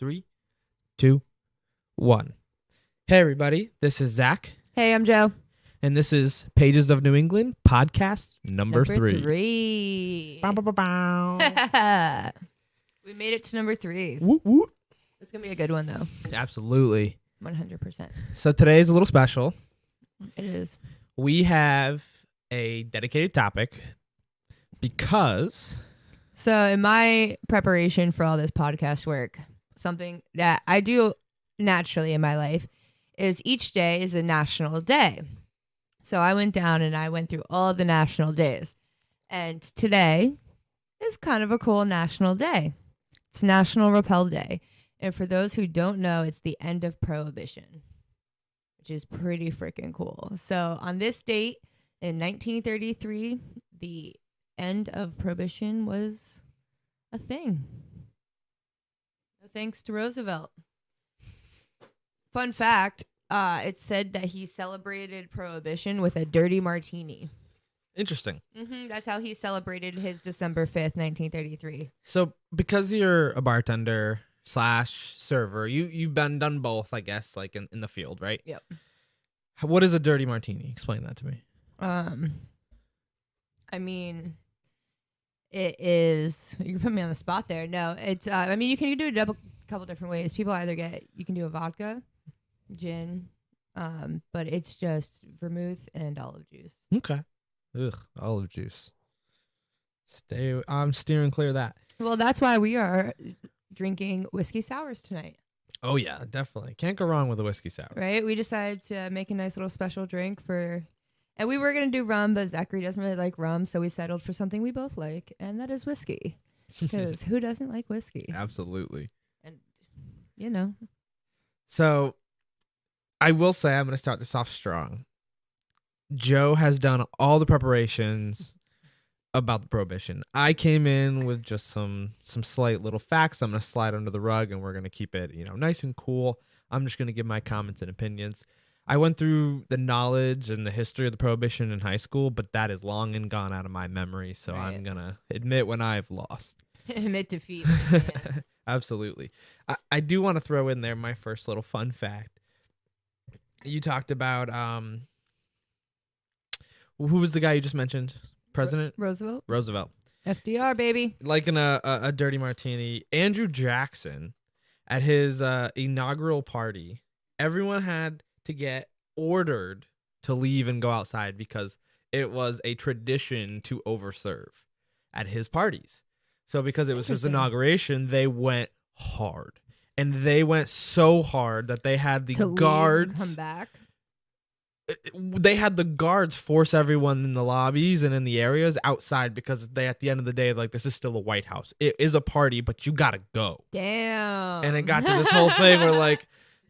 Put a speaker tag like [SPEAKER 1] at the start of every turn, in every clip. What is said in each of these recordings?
[SPEAKER 1] 3, 2, 1. Hey, everybody. This is Zach.
[SPEAKER 2] Hey, I'm Joe.
[SPEAKER 1] And this is Pages of New England, podcast number 3. Bow, bow, bow, bow.
[SPEAKER 2] We made it to number 3.
[SPEAKER 1] Woot, woot.
[SPEAKER 2] It's going to be a good one, though.
[SPEAKER 1] Absolutely.
[SPEAKER 2] 100%.
[SPEAKER 1] So today is a little special.
[SPEAKER 2] It is.
[SPEAKER 1] We have a dedicated topic because...
[SPEAKER 2] So in my preparation for all this podcast work, something that I do naturally in my life is each day is a national day. So I went down and I went through all the national days. And today is kind of a cool national day. It's National Rappel Day. And for those who don't know, it's the end of Prohibition, which is pretty freaking cool. So on this date in 1933, the end of Prohibition was a thing. Thanks to Roosevelt. Fun fact, it said that he celebrated Prohibition with a dirty martini.
[SPEAKER 1] Interesting.
[SPEAKER 2] That's how he celebrated his December 5th, 1933.
[SPEAKER 1] So because you're a bartender / server, you've done both, I guess, like in the field, right?
[SPEAKER 2] Yep.
[SPEAKER 1] What is a dirty martini? Explain that to me.
[SPEAKER 2] I mean, it is, you put me on the spot there. No, it's, I mean, you can do it a couple different ways. People either you can do a vodka, gin, but it's just vermouth and olive juice.
[SPEAKER 1] Okay. Ugh, olive juice. I'm steering clear of that.
[SPEAKER 2] Well, that's why we are drinking whiskey sours tonight.
[SPEAKER 1] Oh, yeah, definitely. Can't go wrong with a whiskey sour.
[SPEAKER 2] Right? We decided to make a nice little special drink and we were going to do rum, but Zachary doesn't really like rum, so we settled for something we both like, and that is whiskey. Because who doesn't like whiskey?
[SPEAKER 1] Absolutely.
[SPEAKER 2] And, you know.
[SPEAKER 1] So, I will say I'm going to start this off strong. Joe has done all the preparations about the Prohibition. I came in with just some slight little facts. I'm going to slide under the rug, and we're going to keep it, nice and cool. I'm just going to give my comments and opinions. I went through the knowledge and the history of the Prohibition in high school, but that is long and gone out of my memory, so right. I'm going to admit when I've lost.
[SPEAKER 2] Admit defeat.
[SPEAKER 1] Absolutely. I do want to throw in there my first little fun fact. You talked about... who was the guy you just mentioned? President?
[SPEAKER 2] Roosevelt. FDR, baby.
[SPEAKER 1] Like in a dirty martini. Andrew Jackson, at his inaugural party, everyone had to get ordered to leave and go outside because it was a tradition to overserve at his parties. So because it was his inauguration, they went hard. And they went so hard that they had the guards
[SPEAKER 2] come back.
[SPEAKER 1] They had the guards force everyone in the lobbies and in the areas outside because they, at the end of the day, like, this is still a White House. It is a party, but you gotta go.
[SPEAKER 2] Damn.
[SPEAKER 1] And it got to this whole thing where, like,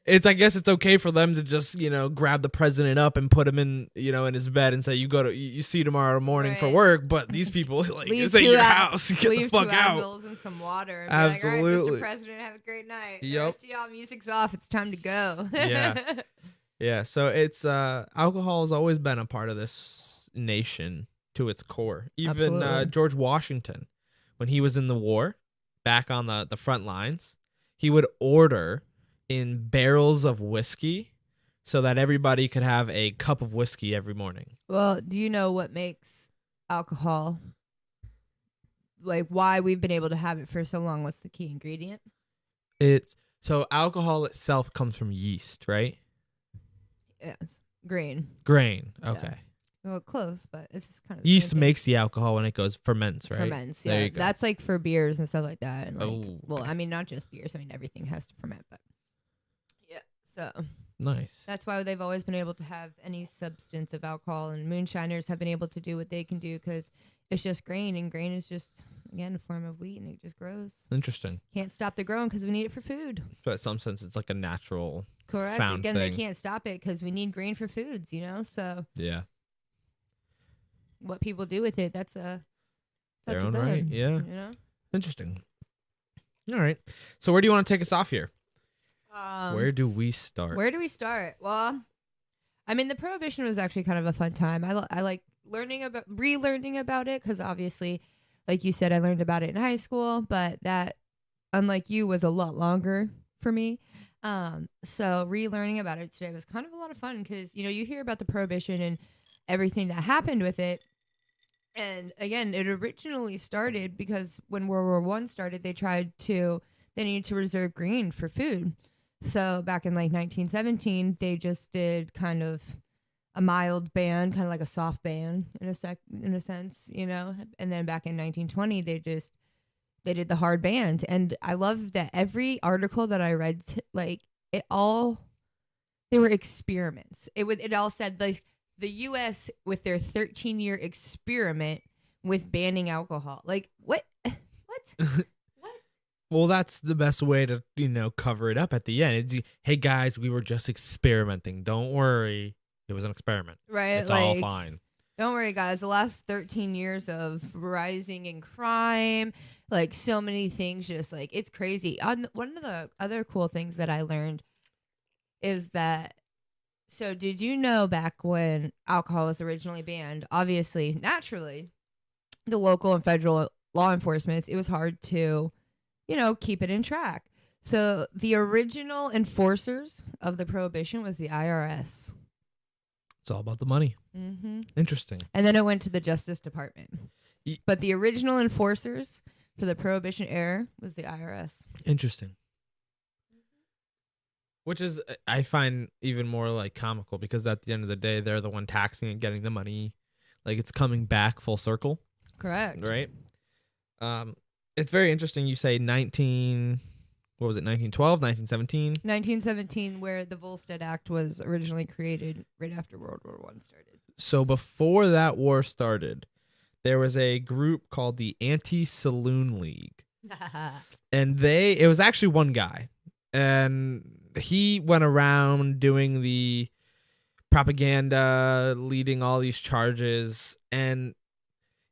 [SPEAKER 1] I guess it's okay for them to just, grab the president up and put him in, in his bed and say, you see tomorrow morning for work. But these people, like, it's at your house. Get the fuck out.
[SPEAKER 2] Leave 2 Advils and some water. And
[SPEAKER 1] absolutely.
[SPEAKER 2] Be like, all right, Mr. President, have a great night.
[SPEAKER 1] Yep.
[SPEAKER 2] The rest of y'all, music's off. It's time to go.
[SPEAKER 1] Yeah. Yeah, so it's alcohol has always been a part of this nation to its core. Even George Washington, when he was in the war, back on the front lines, he would order in barrels of whiskey so that everybody could have a cup of whiskey every morning.
[SPEAKER 2] Well, do you know what makes alcohol, like why we've been able to have it for so long? What's the key ingredient?
[SPEAKER 1] So alcohol itself comes from yeast, right?
[SPEAKER 2] Yes, grain.
[SPEAKER 1] Okay.
[SPEAKER 2] Yeah. Well, close, but it's just kind of
[SPEAKER 1] yeast makes the alcohol when it ferments, right?
[SPEAKER 2] Ferments, yeah. That's like for beers and stuff like that. And
[SPEAKER 1] okay.
[SPEAKER 2] Well, I mean, not just beers. I mean, everything has to ferment, but yeah. So
[SPEAKER 1] nice.
[SPEAKER 2] That's why they've always been able to have any substance of alcohol, and moonshiners have been able to do what they can do because it's just grain, and grain is just, again, a form of wheat, and it just grows.
[SPEAKER 1] Interesting.
[SPEAKER 2] Can't stop the growing because we need it for food.
[SPEAKER 1] So in some sense, it's like a natural.
[SPEAKER 2] Correct. Again, they can't stop it because we need grain for foods, So
[SPEAKER 1] yeah,
[SPEAKER 2] what people do with it, that's
[SPEAKER 1] their own right. Yeah, interesting. All right. So where do you want to take us off here? Where do we start?
[SPEAKER 2] Well, I mean, the Prohibition was actually kind of a fun time. I like relearning about it because obviously, like you said, I learned about it in high school, but that, unlike you, was a lot longer for me. So relearning about it today was kind of a lot of fun because, you hear about the Prohibition and everything that happened with it. And again, it originally started because when World War One started, they needed to reserve green for food. So back in like 1917, they just did kind of a mild ban, kind of like a soft ban in a sense, And then back in 1920, they did the hard ban. And I love that every article that I read, they were experiments. It all said like the U.S. with their 13-year experiment with banning alcohol. Like what? What?
[SPEAKER 1] Well, that's the best way to, cover it up at the end. It's, hey, guys, we were just experimenting. Don't worry. It was an experiment.
[SPEAKER 2] Right.
[SPEAKER 1] It's all fine.
[SPEAKER 2] Don't worry, guys. The last 13 years of rising in crime, like so many things, just like it's crazy. One of the other cool things that I learned is that, so did you know back when alcohol was originally banned, obviously, naturally, the local and federal law enforcement, it was hard to keep it in track. So the original enforcers of the Prohibition was the IRS.
[SPEAKER 1] It's all about the money.
[SPEAKER 2] Mm-hmm.
[SPEAKER 1] Interesting.
[SPEAKER 2] And then it went to the Justice Department. But the original enforcers for the Prohibition era was the IRS.
[SPEAKER 1] Interesting. Which is, I find, even more like comical because at the end of the day, they're the one taxing and getting the money. Like it's coming back full circle.
[SPEAKER 2] Correct.
[SPEAKER 1] Right? It's very interesting. You say 1912, 1917?
[SPEAKER 2] 1917, where the Volstead Act was originally created right after World War I started.
[SPEAKER 1] So before that war started, there was a group called the Anti-Saloon League. And it was actually one guy. And he went around doing the propaganda, leading all these charges. And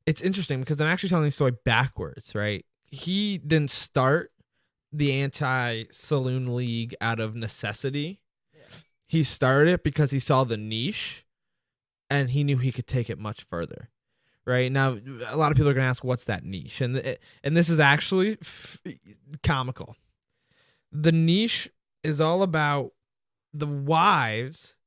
[SPEAKER 1] it's interesting because I'm actually telling the story backwards, right? He didn't start the Anti-Saloon League out of necessity. Yeah. He started it because he saw the niche and he knew he could take it much further. Right? Now, a lot of people are going to ask, what's that niche? And this is actually comical. The niche is all about the wives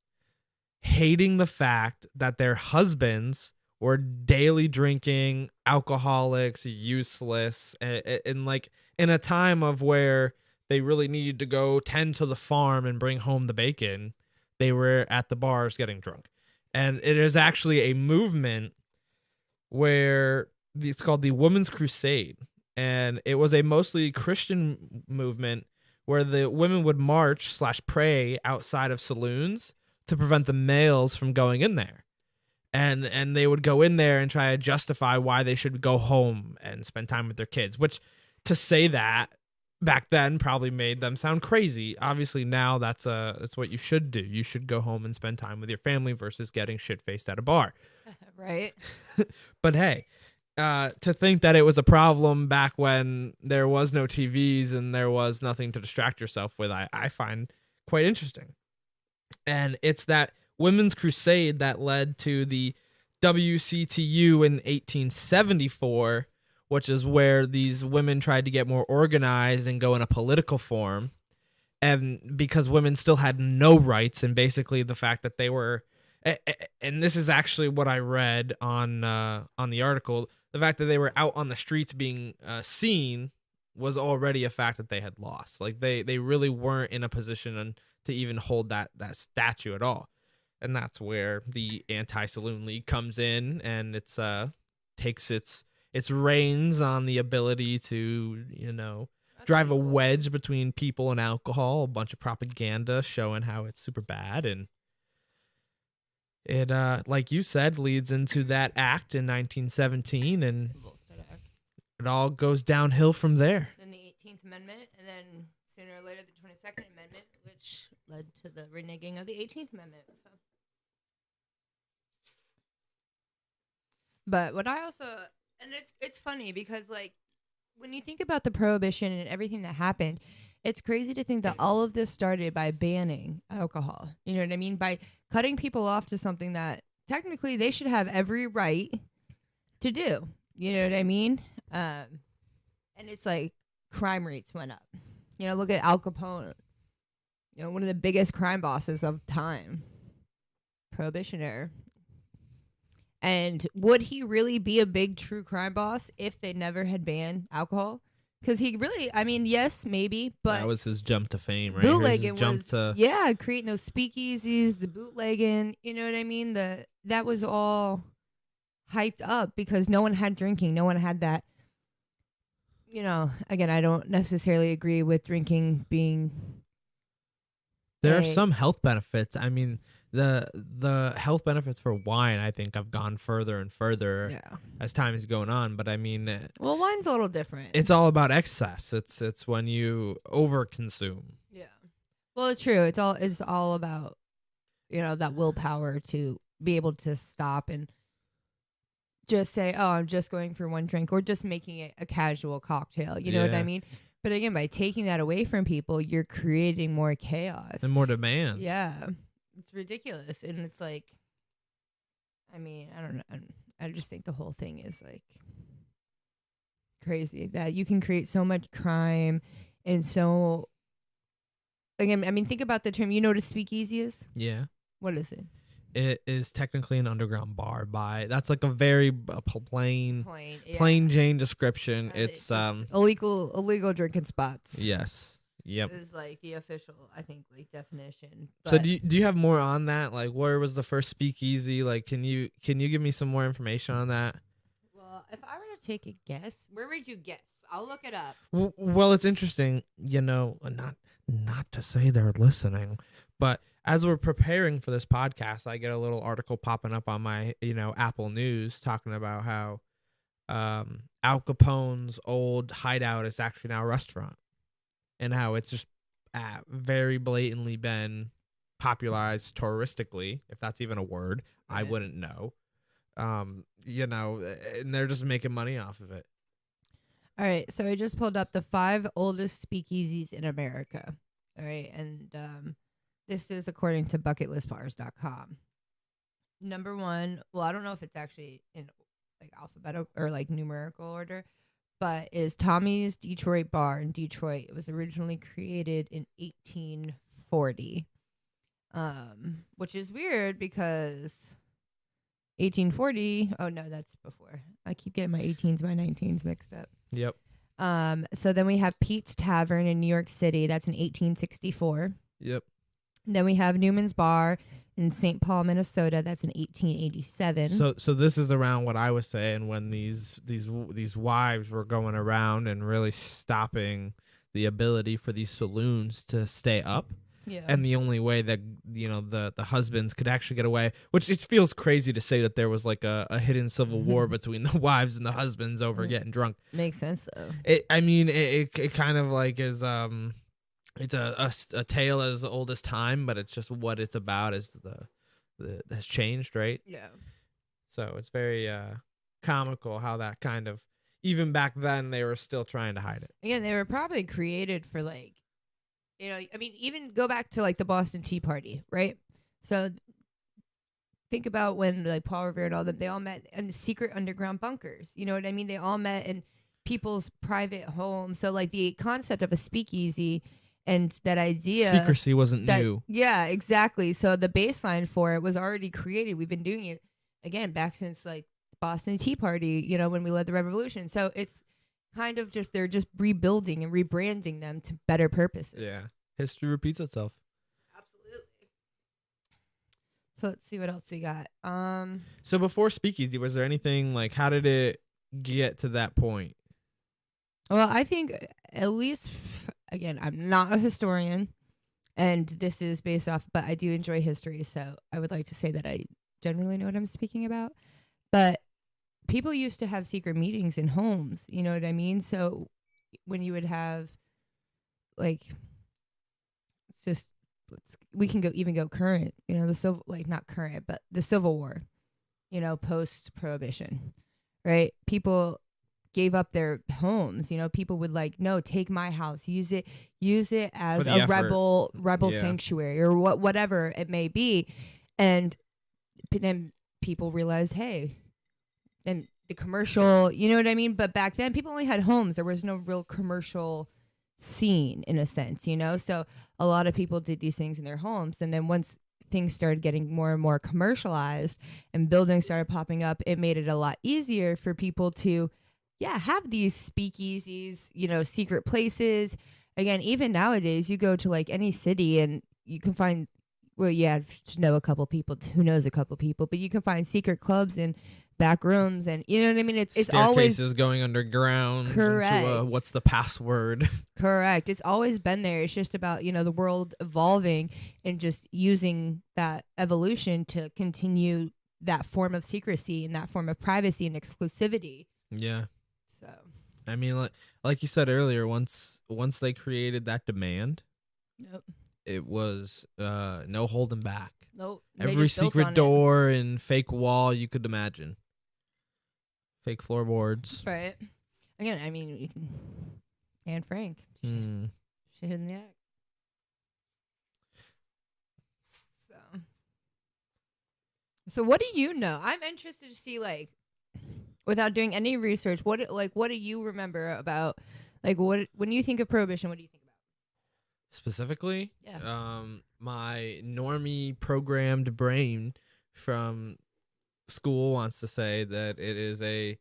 [SPEAKER 1] hating the fact that their husbands were daily drinking, alcoholics, useless, and like in a time of where they really needed to go tend to the farm and bring home the bacon, they were at the bars getting drunk. And it is actually a movement where it's called the Women's Crusade. And it was a mostly Christian movement where the women would march/pray outside of saloons to prevent the males from going in there. And they would go in there and try to justify why they should go home and spend time with their kids, which to say that back then probably made them sound crazy. Obviously now that's what you should do. You should go home and spend time with your family versus getting shit-faced at a bar.
[SPEAKER 2] Right.
[SPEAKER 1] But hey, to think that it was a problem back when there was no TVs and there was nothing to distract yourself with, I find quite interesting. And it's that Women's Crusade that led to the WCTU in 1874, which is where these women tried to get more organized and go in a political form. And because women still had no rights, and basically the fact that they were, and this is actually what I read on the article, the fact that they were out on the streets being seen was already a fact that they had lost. Like they really weren't in a position to even hold that statue at all. And that's where the Anti-Saloon League comes in, and it's takes its reins on the ability to, drive a wedge between people and alcohol, a bunch of propaganda showing how it's super bad. And it, like you said, leads into that act in 1917, and it all goes downhill from there.
[SPEAKER 2] Then the 18th Amendment, and then sooner or later the 22nd Amendment, which led to the reneging of the 18th Amendment. So. But what I also, and it's funny because like when you think about the Prohibition and everything that happened, it's crazy to think that all of this started by banning alcohol. You know what I mean? By cutting people off to something that technically they should have every right to do. You know what I mean? And it's like crime rates went up. Look at Al Capone. One of the biggest crime bosses of time. Prohibition era. And would he really be a big true crime boss if they never had banned alcohol? Because he really, yes, maybe, but
[SPEAKER 1] that was his jump to fame, right?
[SPEAKER 2] bootlegging
[SPEAKER 1] jump
[SPEAKER 2] was,
[SPEAKER 1] to
[SPEAKER 2] creating those speakeasies, the bootlegging, you know what I mean? That was all hyped up because no one had drinking. No one had that. Again, I don't necessarily agree with drinking being.
[SPEAKER 1] There are some health benefits. I mean, the health benefits for wine, I think, have gone further and further as time is going on. But I mean,
[SPEAKER 2] well, wine's a little different.
[SPEAKER 1] It's all about excess. It's when you overconsume.
[SPEAKER 2] Yeah. Well, it's true. It's all about that willpower to be able to stop and just say, oh, I'm just going for one drink, or just making it a casual cocktail. You know what I mean? But again, by taking that away from people, you're creating more chaos
[SPEAKER 1] and more demand.
[SPEAKER 2] Yeah. It's ridiculous. And it's like, I don't know. I just think the whole thing is like crazy that you can create so much crime. And so, again, think about the term. You know what a speakeasy is? Yeah. What is it?
[SPEAKER 1] It is technically an underground bar. That's like a very plain Jane description. It's
[SPEAKER 2] illegal drinking spots.
[SPEAKER 1] Yes. Yep.
[SPEAKER 2] Is like the official, I think, like definition.
[SPEAKER 1] But so do you have more on that? Like, where was the first speakeasy? Like, can you give me some more information on that?
[SPEAKER 2] Well, if I were to take a guess, where would you guess? I'll look it up.
[SPEAKER 1] Well, it's interesting, not to say they're listening, but as we're preparing for this podcast, I get a little article popping up on my, Apple News talking about how Al Capone's old hideout is actually now a restaurant, and how it's just very blatantly been popularized touristically, if that's even a word. Yeah. I wouldn't know. And they're just making money off of it.
[SPEAKER 2] All right, so I just pulled up the 5 oldest speakeasies in America. All right, and this is according to bucketlistbars.com. Number 1, well, I don't know if it's actually in like alphabetical or like numerical order, but is Tommy's Detroit Bar in Detroit. It was originally created in 1840, which is weird because 1840. Oh no, that's before. I keep getting my 18s, my 19s mixed up.
[SPEAKER 1] Yep.
[SPEAKER 2] So then we have Pete's Tavern in New York City. That's in 1864.
[SPEAKER 1] Yep.
[SPEAKER 2] Then we have Newman's Bar in St. Paul, Minnesota. That's in 1887.
[SPEAKER 1] So this is around what I was saying when these wives were going around and really stopping the ability for these saloons to stay up.
[SPEAKER 2] Yeah.
[SPEAKER 1] And the only way that the husbands could actually get away, which it feels crazy to say that there was like a hidden civil war between the wives and the husbands over getting drunk.
[SPEAKER 2] Makes sense though.
[SPEAKER 1] It kind of like is it's a tale as old as time, but it's just what it's about is the has changed, right?
[SPEAKER 2] Yeah.
[SPEAKER 1] So it's very comical how that kind of, even back then they were still trying to hide it.
[SPEAKER 2] Again, they were probably created for like, even go back to like the Boston Tea Party, right? So think about when like Paul Revere and all them, they all met in secret underground bunkers. You know what I mean? They all met in people's private homes. So like the concept of a speakeasy and that idea,
[SPEAKER 1] secrecy wasn't new.
[SPEAKER 2] Yeah, exactly. So the baseline for it was already created. We've been doing it again back since like Boston Tea Party, when we led the revolution. So it's kind of just, they're just rebuilding and rebranding them to better purposes.
[SPEAKER 1] Yeah. History repeats itself.
[SPEAKER 2] Absolutely. So let's see what else we got.
[SPEAKER 1] So before speakeasy, was there anything like, how did it get to that point?
[SPEAKER 2] Well, I think at least, again, I'm not a historian and this is based off, but I do enjoy history. So I would like to say that I generally know what I'm speaking about, but people used to have secret meetings in homes. You know what I mean? So when you would have like, it's just, we can go current, the civil, like not current, but the Civil War, post Prohibition, right? People gave up their homes. People would like, no, take my house, use it as a rebel sanctuary or whatever it may be. And then people realized, hey, then the commercial, you know what I mean? But back then people only had homes. There was no real commercial scene in a sense, you know? So a lot of people did these things in their homes. And then once things started getting more and more commercialized and buildings started popping up, it made it a lot easier for people to, have these speakeasies, you know, secret places. Again, even nowadays, you go to like any city and you can find, well, to know a couple people, who knows a couple people, but you can find secret clubs and back rooms, and you know what I mean? It's always
[SPEAKER 1] staircases going underground.
[SPEAKER 2] correct.
[SPEAKER 1] Into what's the password?
[SPEAKER 2] Correct. It's always been there. It's just about, you know, the world evolving and just using that evolution to continue that form of secrecy and that form of privacy and exclusivity.
[SPEAKER 1] Yeah.
[SPEAKER 2] So,
[SPEAKER 1] I mean, like you said earlier, once they created that demand,
[SPEAKER 2] nope.
[SPEAKER 1] it was no holding back.
[SPEAKER 2] Nope.
[SPEAKER 1] Every secret door and fake wall you could imagine. Fake floorboards.
[SPEAKER 2] Right. Again, I mean, you can, Anne Frank. She hid in the attic. So what do you know? I'm interested to see, like, without doing any research, what do you remember about, like, what when you think of Prohibition, what do you think about?
[SPEAKER 1] Specifically?
[SPEAKER 2] Yeah.
[SPEAKER 1] My normie programmed brain from school wants to say that it is a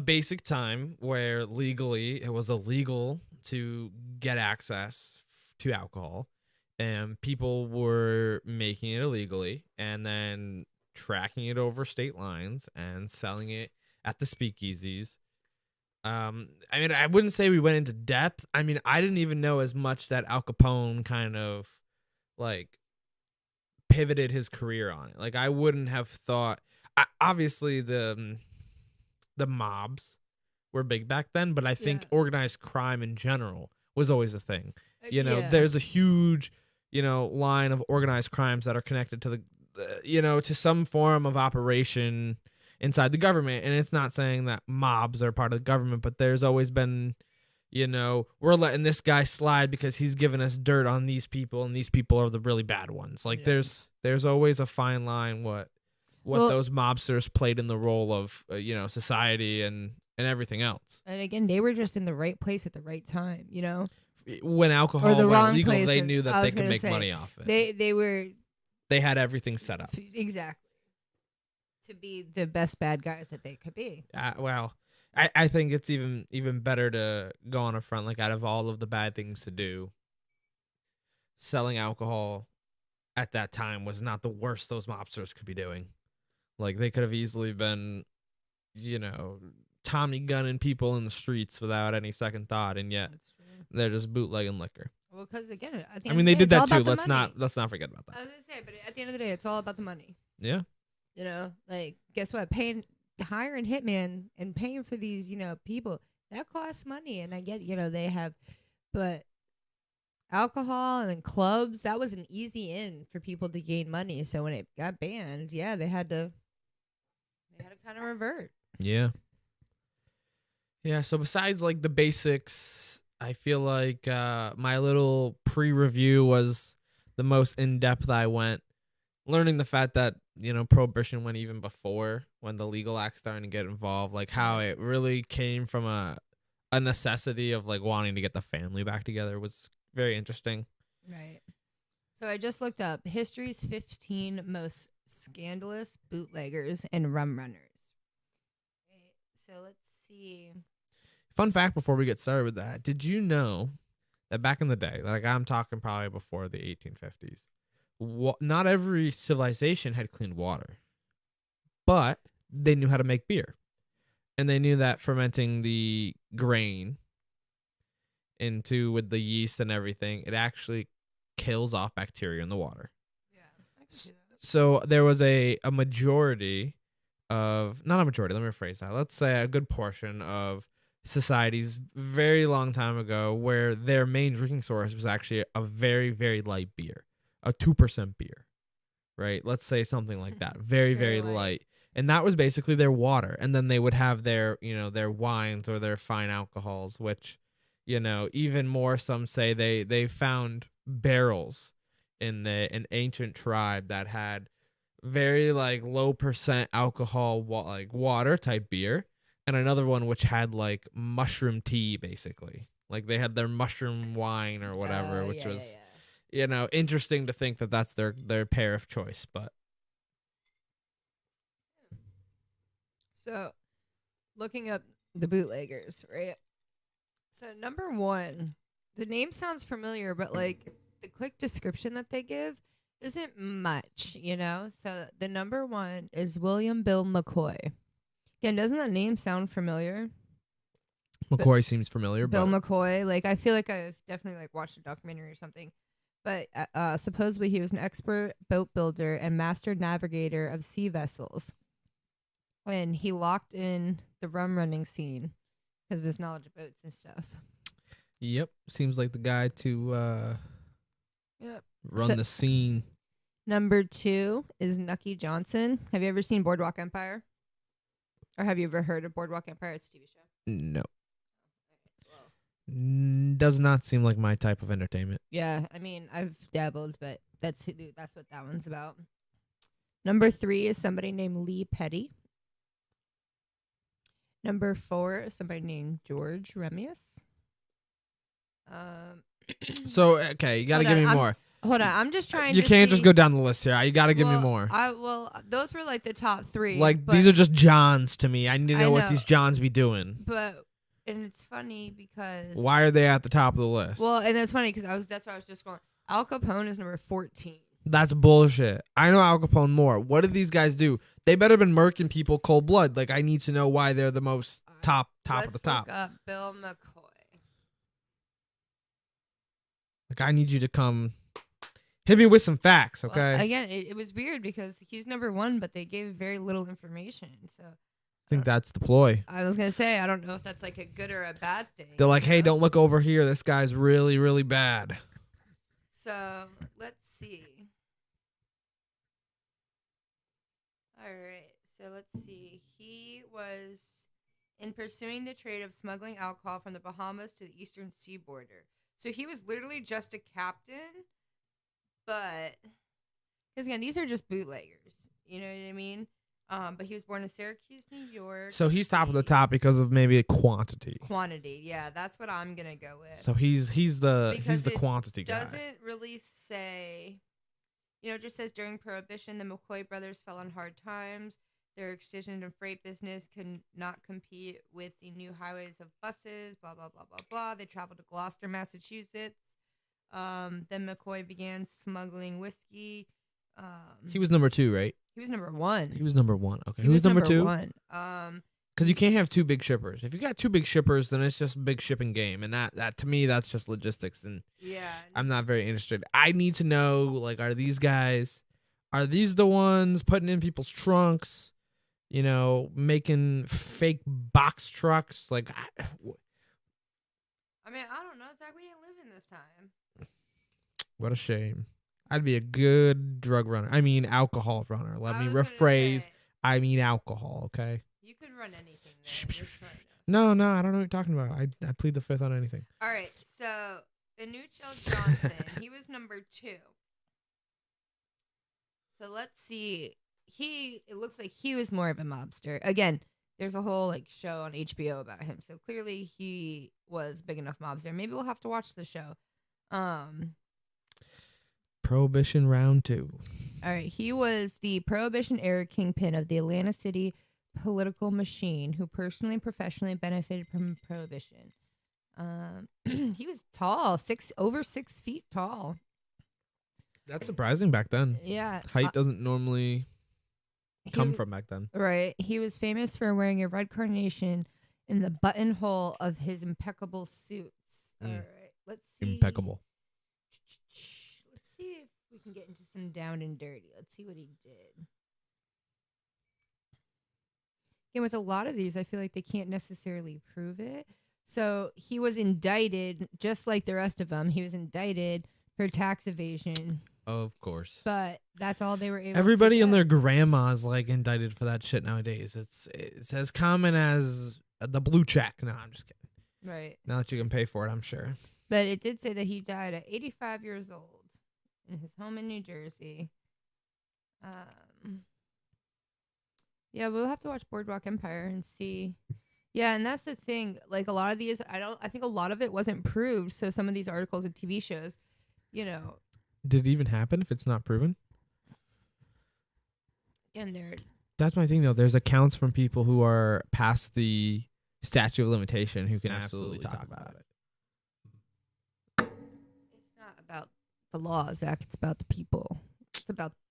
[SPEAKER 1] basic time where legally it was illegal to get access to alcohol, and people were making it illegally and then tracking it over state lines and selling it at the speakeasies. I mean, I wouldn't say we went into depth. I mean, I didn't even know as much that Al Capone kind of like pivoted his career on it. Like, I wouldn't have thought. Obviously, the mobs were big back then, but I think organized crime in general was always a thing. You know, there's a huge, you know, line of organized crimes that are connected to to some form of operation inside the government. And it's not saying that mobs are part of the government, but there's always been, you know, we're letting this guy slide because he's giving us dirt on these people, and these people are the really bad ones. Like, there's always a fine line what those mobsters played in the role of, society and everything else.
[SPEAKER 2] And again, they were just in the right place at the right time, you know?
[SPEAKER 1] When alcohol went legal, they knew that they could make money off it. They had everything set up.
[SPEAKER 2] Exactly. To be the best bad guys that they could be.
[SPEAKER 1] Well, I think it's even better to go on a front, like, out of all of the bad things to do, selling alcohol at that time was not the worst those mobsters could be doing. Like, they could have easily been, Tommy gunning people in the streets without any second thought, and yet they're just bootlegging liquor.
[SPEAKER 2] Well, because again,
[SPEAKER 1] they did that too. Let's not forget about that.
[SPEAKER 2] I was gonna say, but at the end of the day, it's all about the money.
[SPEAKER 1] Yeah.
[SPEAKER 2] You know, like, guess what? Hiring hitman and paying for these, people, that costs money. And I get, they have, but alcohol and clubs, that was an easy in for people to gain money. So when it got banned, they had to kind of revert.
[SPEAKER 1] Yeah. Yeah. So besides, like, the basics, I feel like my little pre-review was the most in-depth I went, learning the fact that, Prohibition went even before, when the legal act started to get involved, like, how it really came from a necessity of, like, wanting to get the family back together was very interesting.
[SPEAKER 2] Right. So I just looked up history's 15 most scandalous bootleggers and rum runners. Okay, so let's see.
[SPEAKER 1] Fun fact before we get started with that, did you know that back in the day, like, I'm talking probably before the 1850s, not every civilization had clean water, but they knew how to make beer. And they knew that fermenting the grain with the yeast and everything, it actually kills off bacteria in the water.
[SPEAKER 2] Yeah, I can see that.
[SPEAKER 1] So there was a majority of, not a majority, let me rephrase that. Let's say a good portion of societies very long time ago where their main drinking source was actually a very, very light beer, a 2% beer, right? Let's say something like that. Very, very light. And that was basically their water. And then they would have their, their wines or their fine alcohols, which, even more, some say they found barrels in an ancient tribe that had very, like, low percent alcohol, like water type beer, and another one which had, like, mushroom tea, basically. Like they had their mushroom wine or whatever, which
[SPEAKER 2] yeah,
[SPEAKER 1] was interesting to think that that's their pair of choice. But
[SPEAKER 2] So, looking up the bootleggers, right? So, number one, the name sounds familiar, but like the quick description that they give isn't much, you know? So, the number one is William Bill McCoy. Again, doesn't that name sound familiar?
[SPEAKER 1] McCoy seems familiar.
[SPEAKER 2] Bill
[SPEAKER 1] but
[SPEAKER 2] McCoy. Like, I feel like I've definitely like watched a documentary or something. But supposedly he was an expert boat builder and master navigator of sea vessels. And he locked in the rum running scene because of his knowledge of boats and stuff.
[SPEAKER 1] Yep, seems like the guy to
[SPEAKER 2] Yep.
[SPEAKER 1] run the scene.
[SPEAKER 2] Number two is Nucky Johnson. Have you ever seen Boardwalk Empire? Or have you ever heard of Boardwalk Empire? It's a TV show.
[SPEAKER 1] No. Does not seem like my type of entertainment.
[SPEAKER 2] Yeah, I mean, I've dabbled, but that's what that one's about. Number three is somebody named Lee Petty. Number four is somebody named George Remius.
[SPEAKER 1] So, okay, you got to give me more.
[SPEAKER 2] Hold on, I'm just trying to
[SPEAKER 1] You can't
[SPEAKER 2] see.
[SPEAKER 1] just go down the list here. You got to give me more.
[SPEAKER 2] Those were like the top three.
[SPEAKER 1] Like, these are just Johns to me. I need to know what these Johns be doing.
[SPEAKER 2] And it's funny because...
[SPEAKER 1] Why are they at the top of the list?
[SPEAKER 2] Well, and it's funny because that's what I was just going... Al Capone is number 14.
[SPEAKER 1] That's bullshit. I know Al Capone more. What did these guys do? They better have been murking people cold blood. Like, I need to know why they're the most top of the top.
[SPEAKER 2] Let's look up Bill McCoy.
[SPEAKER 1] Like, I need you to come... Hit me with some facts, okay?
[SPEAKER 2] Well, again, it was weird because he's number one, but they gave very little information, so...
[SPEAKER 1] I think that's the ploy.
[SPEAKER 2] I was going to say, I don't know if that's like a good or a bad thing.
[SPEAKER 1] They're like, hey, don't look over here. This guy's really, really bad.
[SPEAKER 2] So, let's see. All right. So, let's see. He was in pursuing the trade of smuggling alcohol from the Bahamas to the eastern seaboard. So, he was literally just a captain, but... Because, again, these are just bootleggers. You know what I mean? But he was born in Syracuse, New York.
[SPEAKER 1] So he's top of the top because of maybe a quantity.
[SPEAKER 2] Quantity, yeah, that's what I'm gonna go with.
[SPEAKER 1] So he's the quantity guy.
[SPEAKER 2] Doesn't really say, it just says during Prohibition, the McCoy brothers fell on hard times. Their excision and freight business could not compete with the new highways of buses. Blah blah blah blah blah. They traveled to Gloucester, Massachusetts. Then McCoy began smuggling whiskey.
[SPEAKER 1] He was number 2, right?
[SPEAKER 2] He was number 1.
[SPEAKER 1] He was number 1. Okay. Who was number 2?
[SPEAKER 2] 1.
[SPEAKER 1] Because you can't have 2 big shippers. If you got 2 big shippers, then it's just a big shipping game, and that to me that's just logistics, and
[SPEAKER 2] yeah,
[SPEAKER 1] I'm not very interested. I need to know, like, are these the ones putting in people's trunks? Making fake box trucks? Like,
[SPEAKER 2] I mean, I don't know, Zach. We didn't live in this time.
[SPEAKER 1] What a shame. I'd be a good drug runner. I mean, alcohol runner. Let me rephrase. I mean, alcohol. Okay.
[SPEAKER 2] You could run anything.
[SPEAKER 1] No, I don't know what you're talking about. I plead the fifth on anything.
[SPEAKER 2] All right. So, Anuchel Johnson, he was number 2. So let's see. It looks like he was more of a mobster. Again, there's a whole show on HBO about him. So clearly he was big enough mobster. Maybe we'll have to watch the show.
[SPEAKER 1] Prohibition round 2.
[SPEAKER 2] All right. He was the Prohibition era kingpin of the Atlanta City political machine who personally and professionally benefited from Prohibition. He was tall, over 6 feet tall.
[SPEAKER 1] That's surprising back then.
[SPEAKER 2] Yeah.
[SPEAKER 1] Height doesn't normally come from back then.
[SPEAKER 2] Right. He was famous for wearing a red carnation in the buttonhole of his impeccable suits. All right. Let's see.
[SPEAKER 1] Impeccable.
[SPEAKER 2] Let's see if we can get into some down and dirty. Let's see what he did. Again, with a lot of these, I feel like they can't necessarily prove it. So he was indicted, just like the rest of them. He was indicted for tax evasion.
[SPEAKER 1] Of course.
[SPEAKER 2] But that's all they were able
[SPEAKER 1] Everybody
[SPEAKER 2] to
[SPEAKER 1] and their grandma's indicted for that shit nowadays. It's as common as the blue check. No, I'm just kidding.
[SPEAKER 2] Right.
[SPEAKER 1] Now that you can pay for it, I'm sure.
[SPEAKER 2] But it did say that he died at 85 years old in his home in New Jersey. Yeah, we'll have to watch Boardwalk Empire and see. Yeah, and that's the thing. Like a lot of these, I think a lot of it wasn't proved. So some of these articles and TV shows, you know,
[SPEAKER 1] Did it even happen if it's not proven?
[SPEAKER 2] and they're
[SPEAKER 1] That's my thing, though. There's accounts from people who are past the statute of limitation who can absolutely talk about it.
[SPEAKER 2] it's not about the law, Zach. It's about the people.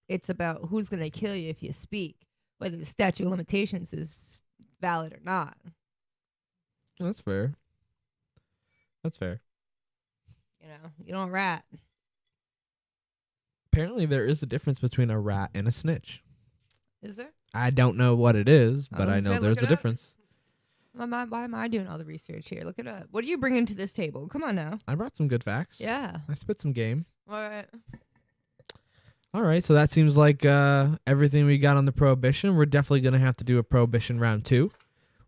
[SPEAKER 2] It's about who's gonna kill you if you speak, whether the statute of limitations is valid or not.
[SPEAKER 1] That's fair. That's fair.
[SPEAKER 2] You know, you don't rat.
[SPEAKER 1] Apparently, there is a difference between a rat and a snitch.
[SPEAKER 2] Is there?
[SPEAKER 1] I don't know what it is, but I know
[SPEAKER 2] look
[SPEAKER 1] there's
[SPEAKER 2] it
[SPEAKER 1] a
[SPEAKER 2] up.
[SPEAKER 1] difference.
[SPEAKER 2] Why am I doing all the research here? Look it up. What are you bringing to this table? Come on now.
[SPEAKER 1] I brought some good facts.
[SPEAKER 2] Yeah.
[SPEAKER 1] I spit some game.
[SPEAKER 2] All right.
[SPEAKER 1] All right, so that seems like everything we got on the Prohibition. We're definitely going to have to do a Prohibition round 2,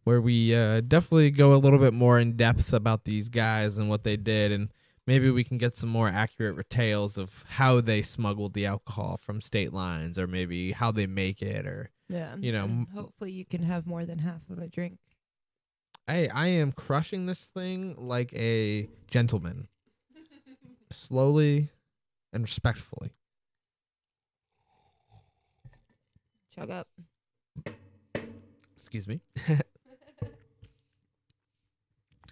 [SPEAKER 1] where we definitely go a little bit more in depth about these guys and what they did, and maybe we can get some more accurate tales of how they smuggled the alcohol from state lines, or maybe how they make it, or
[SPEAKER 2] Yeah.
[SPEAKER 1] you know,
[SPEAKER 2] and hopefully you can have more than half of a drink.
[SPEAKER 1] I am crushing this thing like a gentleman, slowly and respectfully.
[SPEAKER 2] Chug up.
[SPEAKER 1] Excuse me.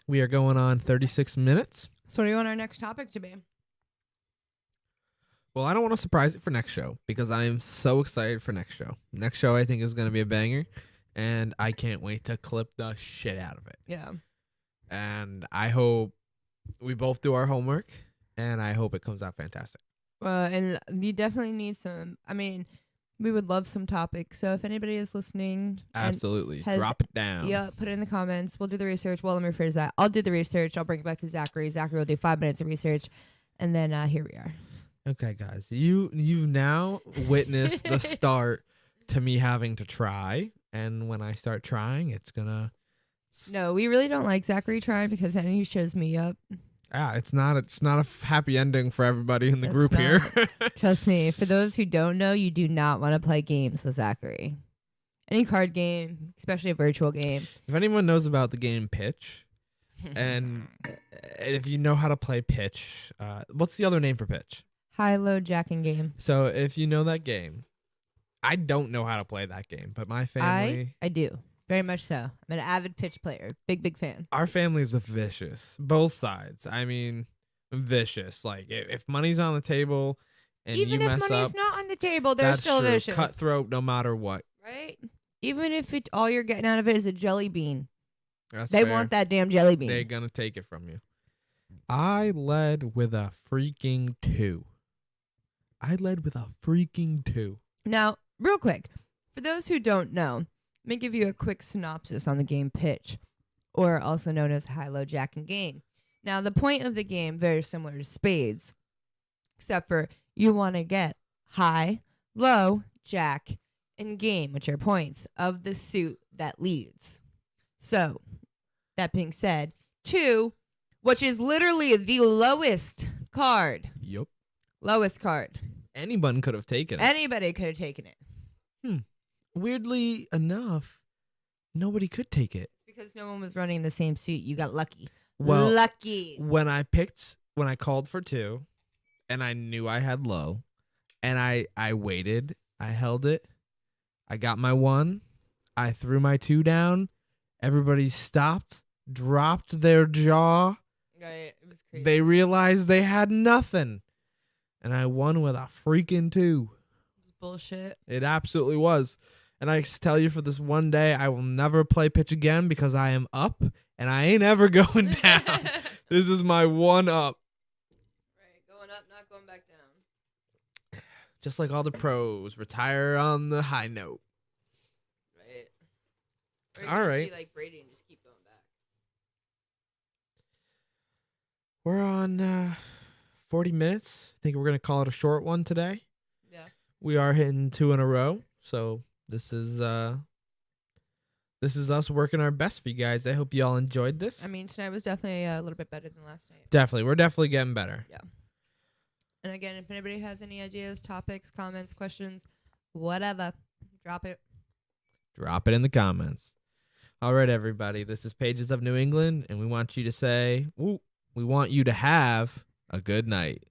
[SPEAKER 1] We are going on 36 minutes.
[SPEAKER 2] So what do you want our next topic to be?
[SPEAKER 1] Well, I don't want to surprise it for next show because I am so excited for next show. Next show I think is going to be a banger, and I can't wait to clip the shit out of it.
[SPEAKER 2] Yeah.
[SPEAKER 1] And I hope we both do our homework, and I hope it comes out fantastic.
[SPEAKER 2] And you definitely need some. I mean, we would love some topics. So if anybody is listening,
[SPEAKER 1] Absolutely. Drop it down.
[SPEAKER 2] Yeah, put it in the comments. We'll do the research. Well, let me rephrase that. I'll do the research. I'll bring it back to Zachary. Zachary will do 5 minutes of research, and then here we are.
[SPEAKER 1] Okay, guys. You've now witnessed the start to me having to try, and when I start trying, it's gonna.
[SPEAKER 2] No, we really don't like Zachary trying because then he shows me up.
[SPEAKER 1] It's not a happy ending for everybody in the
[SPEAKER 2] It's
[SPEAKER 1] group here.
[SPEAKER 2] Trust me. For those who don't know, you do not want to play games with Zachary. Any card game, especially a virtual game.
[SPEAKER 1] If anyone knows about the game Pitch, and if you know how to play Pitch, what's the other name for Pitch?
[SPEAKER 2] High-low jacking game.
[SPEAKER 1] So if you know that game, I don't know how to play that game, but my family...
[SPEAKER 2] I do. Very much so. I'm an avid Pitch player. Big fan.
[SPEAKER 1] Our family's vicious. Both sides. I mean, vicious. Like, if money's on the table and
[SPEAKER 2] Even
[SPEAKER 1] you
[SPEAKER 2] if
[SPEAKER 1] mess
[SPEAKER 2] money's
[SPEAKER 1] up...
[SPEAKER 2] not on the table, they're
[SPEAKER 1] that's
[SPEAKER 2] still
[SPEAKER 1] true.
[SPEAKER 2] vicious.
[SPEAKER 1] Cutthroat no matter what.
[SPEAKER 2] Right? Even if all you're getting out of it is a jelly bean.
[SPEAKER 1] That's
[SPEAKER 2] They
[SPEAKER 1] fair.
[SPEAKER 2] want that damn jelly bean.
[SPEAKER 1] They're going to take it from you. I led with a freaking 2.
[SPEAKER 2] Now, real quick, for those who don't know, let me give you a quick synopsis on the game Pitch, or also known as high-low jacking game. Now, the point of the game, very similar to spades, except for you want to get high, low, jack, and game, which are points of the suit that leads. So, that being said, 2, which is literally the lowest card.
[SPEAKER 1] Yep.
[SPEAKER 2] Lowest card.
[SPEAKER 1] Anyone could have taken it.
[SPEAKER 2] Anybody could have taken it.
[SPEAKER 1] Weirdly enough, nobody could take it.
[SPEAKER 2] It's because no one was running the same suit. You got lucky.
[SPEAKER 1] Well,
[SPEAKER 2] lucky.
[SPEAKER 1] When I called for 2, and I knew I had low, and I waited, I held it, I got my 1, I threw my 2 down, everybody stopped, dropped their jaw.
[SPEAKER 2] It was crazy.
[SPEAKER 1] They realized they had nothing, and I won with a freaking 2.
[SPEAKER 2] Bullshit.
[SPEAKER 1] It absolutely was. And I tell you, for this one day, I will never play Pitch again because I am up and I ain't ever going down. This is my one up.
[SPEAKER 2] Right, going up, not going back down.
[SPEAKER 1] Just like all the pros, retire on the high note.
[SPEAKER 2] Right. Or you
[SPEAKER 1] All
[SPEAKER 2] can just
[SPEAKER 1] right.
[SPEAKER 2] be like Brady and just keep going back.
[SPEAKER 1] We're on 40 minutes. I think we're going to call it a short one today.
[SPEAKER 2] Yeah.
[SPEAKER 1] We are hitting 2 in a row. So this is us working our best for you guys. I hope you all enjoyed this.
[SPEAKER 2] I mean, tonight was definitely a little bit better than last night.
[SPEAKER 1] Definitely. We're definitely getting better.
[SPEAKER 2] Yeah. And again, if anybody has any ideas, topics, comments, questions, whatever, drop it.
[SPEAKER 1] Drop it in the comments. All right, everybody. This is Pages of New England, and we want you to say, "Woo," we want you to have a good night.